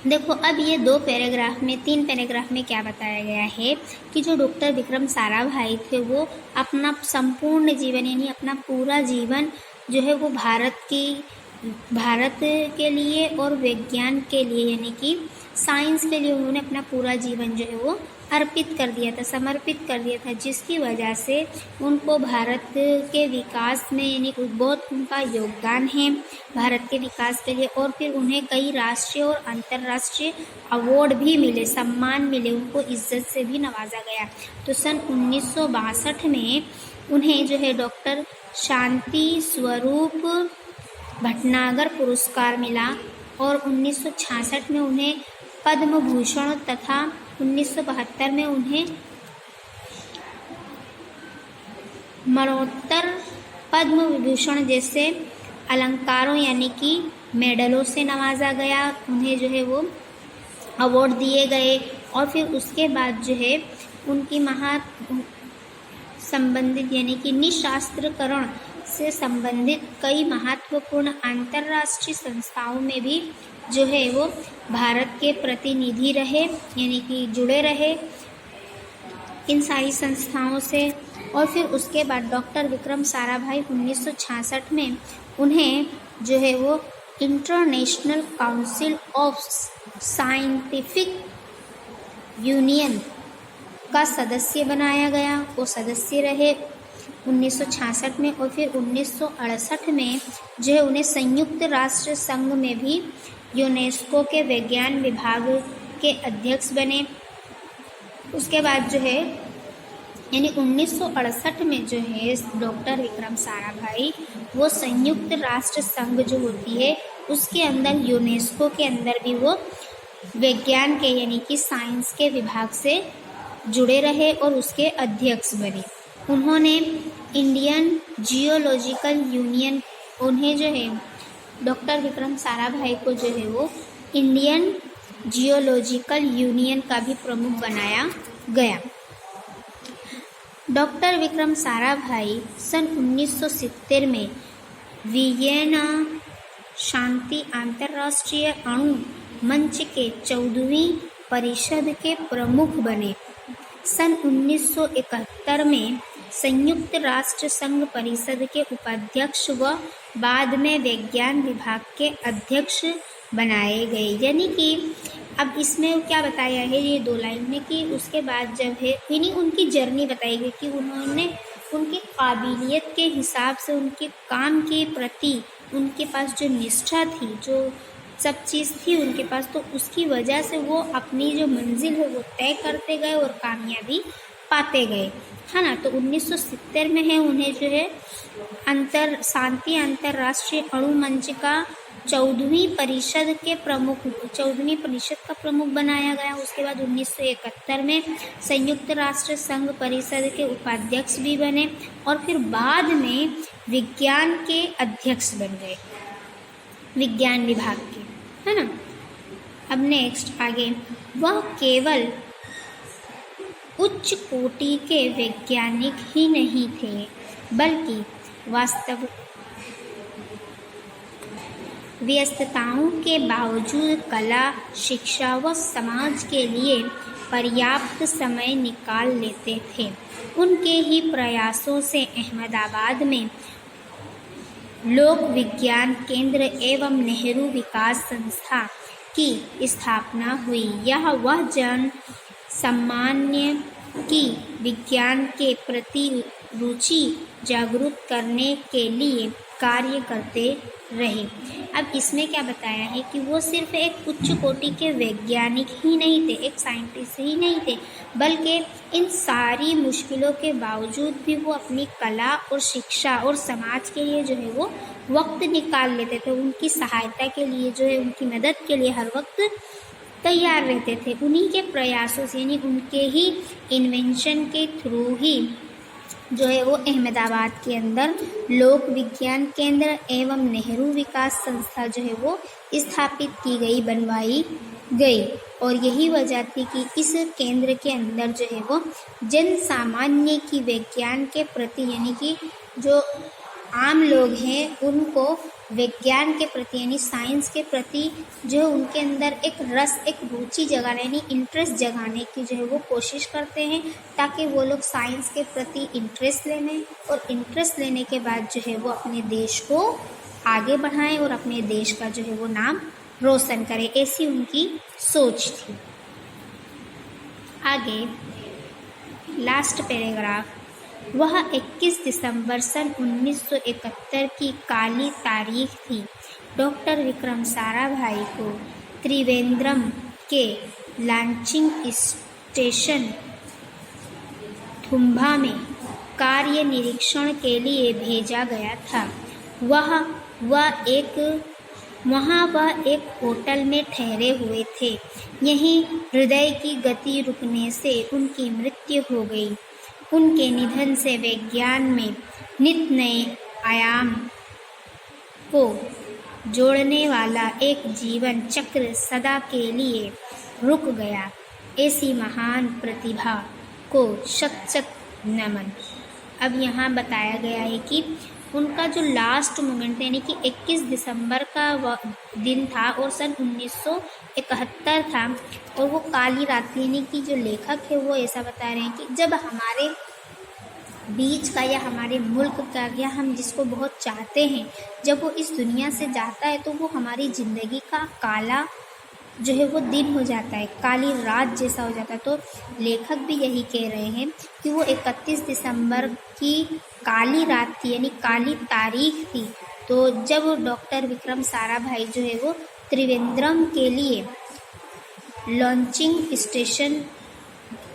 देखो अब ये 3 पैराग्राफ में क्या बताया गया है कि जो डॉक्टर विक्रम साराभाई थे वो अपना संपूर्ण जीवन यानी अपना पूरा जीवन जो है वो भारत के लिए और विज्ञान के लिए यानी कि साइंस के लिए उन्होंने अपना पूरा जीवन जो है वो अर्पित कर दिया था, समर्पित कर दिया था, जिसकी वजह से उनको भारत के विकास में यानी बहुत उनका योगदान है भारत के विकास के लिए। और फिर उन्हें कई राष्ट्रीय और अंतर्राष्ट्रीय अवार्ड भी मिले, सम्मान मिले, उनको इज्जत से भी नवाजा गया। तो सन 1962 में उन्हें जो है डॉक्टर शांति स्वरूप भटनागर पुरस्कार मिला और 1966 में उन्हें पद्म भूषण तथा 1972 में उन्हें मरणोत्तर पद्म विभूषण जैसे अलंकारों यानी कि मेडलों से नवाजा गया, उन्हें जो है वो अवार्ड दिए गए। और फिर उसके बाद जो है उनकी संबंधित यानी कि निशास्त्रकरण से संबंधित कई महत्वपूर्ण अंतर्राष्ट्रीय संस्थाओं में भी जो है वो भारत के प्रतिनिधि रहे यानी कि जुड़े रहे इन सारी संस्थाओं से। और फिर उसके बाद डॉक्टर विक्रम साराभाई 1966 में उन्हें जो है वो international council of scientific union का सदस्य बनाया गया, वो सदस्य रहे 1966 में। और फिर 1968 में जो है उन्हें संयुक्त राष्ट्र संघ में भी यूनेस्को के विज्ञान विभाग के अध्यक्ष बने। उसके बाद जो है यानी 1968 में जो है डॉक्टर विक्रम साराभाई वो संयुक्त राष्ट्र संघ जो होती है उसके अंदर यूनेस्को के अंदर भी वो विज्ञान के यानी कि साइंस के विभाग से जुड़े रहे और उसके अध्यक्ष बने। उन्होंने इंडियन जियोलॉजिकल यूनियन उन्हें जो है डॉक्टर विक्रम साराभाई को जो है वो इंडियन जियोलॉजिकल यूनियन का भी प्रमुख बनाया गया। डॉक्टर विक्रम साराभाई सन 1970 में वियना शांति अंतर्राष्ट्रीय अणु मंच के 14वीं परिषद के प्रमुख बने। सन 1971 में संयुक्त राष्ट्र संघ परिषद के उपाध्यक्ष व बाद में विज्ञान विभाग के अध्यक्ष बनाए गए। यानी कि अब इसमें क्या बताया है ये 2 लाइन में कि उसके बाद जब है यानी उनकी जर्नी बताई गई कि उन्होंने उनकी काबिलियत के हिसाब से उनके काम के प्रति उनके पास जो निष्ठा थी, जो सब चीज़ थी उनके पास, तो उसकी वजह से वो अपनी जो मंजिल है वो तय करते गए और कामयाबी पाते गए, है ना। तो 1970 में है उन्हें जो है शांति अंतर्राष्ट्रीय अणु मंच का 14वीं परिषद का प्रमुख बनाया गया। उसके बाद 1971 में संयुक्त राष्ट्र संघ परिषद के उपाध्यक्ष भी बने और फिर बाद में विज्ञान के अध्यक्ष बन गए, विज्ञान विभाग के, है ना। अब नेक्स्ट आगे, वह केवल उच्च कोटि के वैज्ञानिक ही नहीं थे बल्कि व्यस्तताओं के बावजूद कला, शिक्षा व समाज के लिए पर्याप्त समय निकाल लेते थे। उनके ही प्रयासों से अहमदाबाद में लोक विज्ञान केंद्र एवं नेहरू विकास संस्था की स्थापना हुई। यह वह जन सामान्य की विज्ञान के प्रति रुचि जागरूक करने के लिए कार्य करते रहे। अब इसमें क्या बताया है कि वो सिर्फ एक उच्च कोटि के वैज्ञानिक ही नहीं थे, एक साइंटिस्ट ही नहीं थे, बल्कि इन सारी मुश्किलों के बावजूद भी वो अपनी कला और शिक्षा और समाज के लिए जो है वो वक्त निकाल लेते थे। उनकी सहायता के लिए जो है उनकी मदद के लिए हर वक्त तैयार रहते थे। उन्हीं के प्रयासों से यानी उनके ही इन्वेंशन के थ्रू ही जो है वो अहमदाबाद के अंदर लोक विज्ञान केंद्र एवं नेहरू विकास संस्था जो है वो स्थापित की गई, बनवाई गई। और यही वजह थी कि इस केंद्र के अंदर जो है वो जन सामान्य की विज्ञान के प्रति यानी कि जो आम लोग हैं उनको विज्ञान के प्रति यानी साइंस के प्रति जो है उनके अंदर एक रस, एक रुचि जगाने यानी इंटरेस्ट जगाने की जो है वो कोशिश करते हैं, ताकि वो लोग साइंस के प्रति इंटरेस्ट लेने और इंटरेस्ट लेने के बाद जो है वो अपने देश को आगे बढ़ाएं और अपने देश का जो है वो नाम रोशन करें। ऐसी उनकी सोच थी। आगे लास्ट पैराग्राफ, वह 21 दिसंबर सन 1971 की काली तारीख थी। डॉक्टर विक्रम साराभाई को त्रिवेंद्रम के लॉन्चिंग स्टेशन थुम्बा में कार्य निरीक्षण के लिए भेजा गया था। वहाँ वह एक होटल में ठहरे हुए थे। यहीं हृदय की गति रुकने से उनकी मृत्यु हो गई। उनके निधन से विज्ञान में नित नए आयाम को जोड़ने वाला एक जीवन चक्र सदा के लिए रुक गया। ऐसी महान प्रतिभा को शत शत नमन। अब यहाँ बताया गया है कि उनका जो लास्ट मोमेंट यानी कि 21 दिसंबर का दिन था और सन 1971 था, और वो काली रात यानी कि जो लेखक है वो ऐसा बता रहे हैं कि जब हमारे बीच का या हमारे मुल्क का या हम जिसको बहुत चाहते हैं जब वो इस दुनिया से जाता है, तो वो हमारी ज़िंदगी का काला जो है वो दिन हो जाता है, काली रात जैसा हो जाता है। तो लेखक भी यही कह रहे हैं कि वो 31 दिसंबर की काली रात थी यानी काली तारीख थी। तो जब जब विक्रम साराभाई जो है वो त्रिवेंद्रम के लिए लॉन्चिंग स्टेशन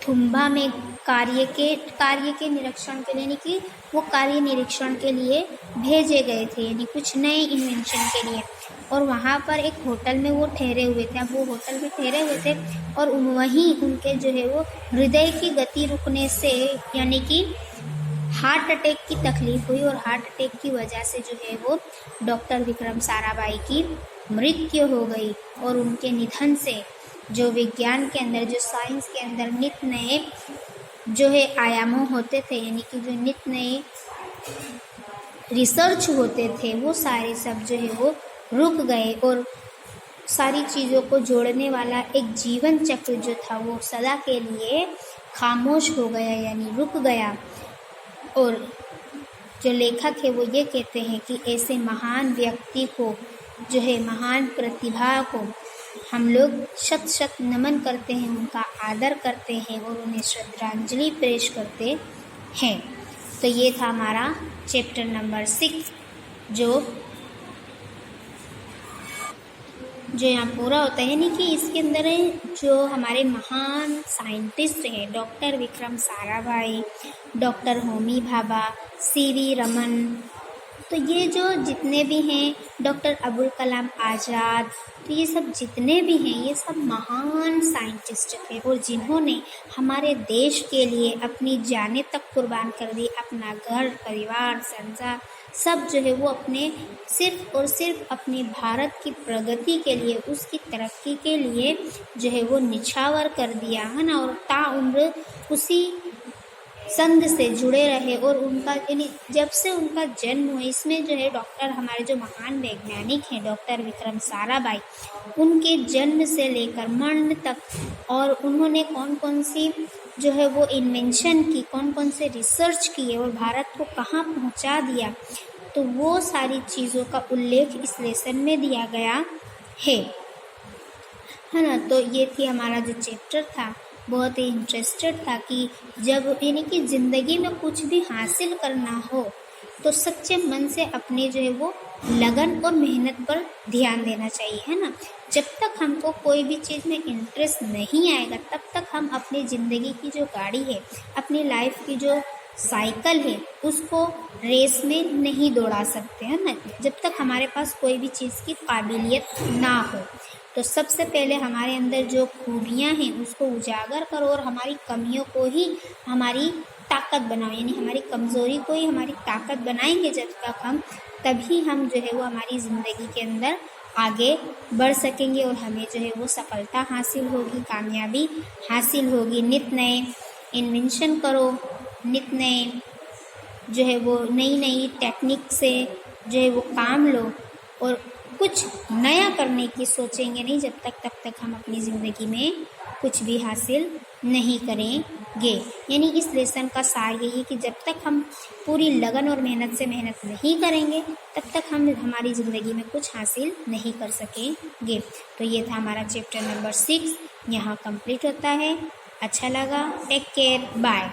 थुम्बा में कार्य के निरीक्षण के लिए यानी कि वो कार्य निरीक्षण के लिए भेजे गए थे, यानी कुछ नए इन्वेंशन के लिए, और वहाँ पर एक होटल में वो ठहरे हुए थे। अब वो होटल में ठहरे हुए थे और वहीं उनके जो है वो हृदय की गति रुकने से यानी कि हार्ट अटैक की तकलीफ हुई, और हार्ट अटैक की वजह से जो है वो डॉक्टर विक्रम साराभाई की मृत्यु हो गई। और उनके निधन से जो विज्ञान के अंदर, जो साइंस के अंदर नित नए जो है आयामों होते थे, यानी कि जो नित नए रिसर्च होते थे, वो सारे सब जो है वो रुक गए, और सारी चीज़ों को जोड़ने वाला एक जीवन चक्र जो था वो सदा के लिए खामोश हो गया यानी रुक गया। और जो लेखक है वो ये कहते हैं कि ऐसे महान व्यक्ति को जो है, महान प्रतिभा को हम लोग शत शत नमन करते हैं, उनका आदर करते हैं और उन्हें श्रद्धांजलि पेश करते हैं। तो ये था हमारा चैप्टर नंबर 6 जो यहाँ पूरा होता है, यानी कि इसके अंदर जो हमारे महान साइंटिस्ट हैं doctor Vikram Sarabhai, doctor Homi Bhabha, CV Raman, तो ये जो जितने भी हैं, डॉक्टर अबुल कलाम आज़ाद, तो ये सब जितने भी हैं ये सब महान साइंटिस्ट थे, और जिन्होंने हमारे देश के लिए अपनी जानें तक कुर्बान कर दी, अपना घर परिवार संसार सब जो है वो अपने सिर्फ और सिर्फ अपने भारत की प्रगति के लिए, उसकी तरक्की के लिए जो है वो निछावर कर दिया है ना, और ताउम्र उसी संघ से जुड़े रहे। और उनका यानी जब से उनका जन्म हुआ, इसमें जो है डॉक्टर हमारे जो महान वैज्ञानिक हैं डॉक्टर विक्रम साराभाई, उनके जन्म से लेकर मरण तक, और उन्होंने कौन कौन सी जो है वो इन्वेंशन की, कौन कौन से रिसर्च किए और भारत को कहाँ पहुँचा दिया, तो वो सारी चीज़ों का उल्लेख इस लेसन में दिया गया है ना। तो ये थी हमारा जो चैप्टर था, बहुत ही इंटरेस्टेड था कि जब यानी कि ज़िंदगी में कुछ भी हासिल करना हो तो सच्चे मन से अपने जो है वो लगन और मेहनत पर ध्यान देना चाहिए, है ना। जब तक हमको कोई भी चीज़ में इंटरेस्ट नहीं आएगा तब तक हम अपनी ज़िंदगी की जो गाड़ी है, अपनी लाइफ की जो साइकिल है, उसको रेस में नहीं दौड़ा सकते, है ना, जब तक हमारे पास कोई भी चीज़ की काबिलियत ना हो। तो सबसे पहले हमारे अंदर जो खूबियाँ हैं उसको उजागर करो, और हमारी कमियों को ही हमारी ताकत बनाओ, यानी हमारी कमज़ोरी को ही हमारी ताकत बनाएंगे जब तक हम, तभी हम जो है वो हमारी ज़िंदगी के अंदर आगे बढ़ सकेंगे, और हमें जो है वो सफलता हासिल होगी, कामयाबी हासिल होगी। नित नए इन्वेंशन करो, नित नए जो है वो नई नई टेक्निक से जो है वो काम लो, और कुछ नया करने की सोचेंगे नहीं जब तक तब तक हम अपनी ज़िंदगी में कुछ भी हासिल नहीं करेंगे। यानी इस लेसन का सार यही कि जब तक हम पूरी लगन और मेहनत से मेहनत नहीं करेंगे तब तक हम हमारी ज़िंदगी में कुछ हासिल नहीं कर सकेंगे। तो ये था हमारा चैप्टर नंबर 6, यहाँ कंप्लीट होता है। अच्छा लगा, टेक केयर, बाय।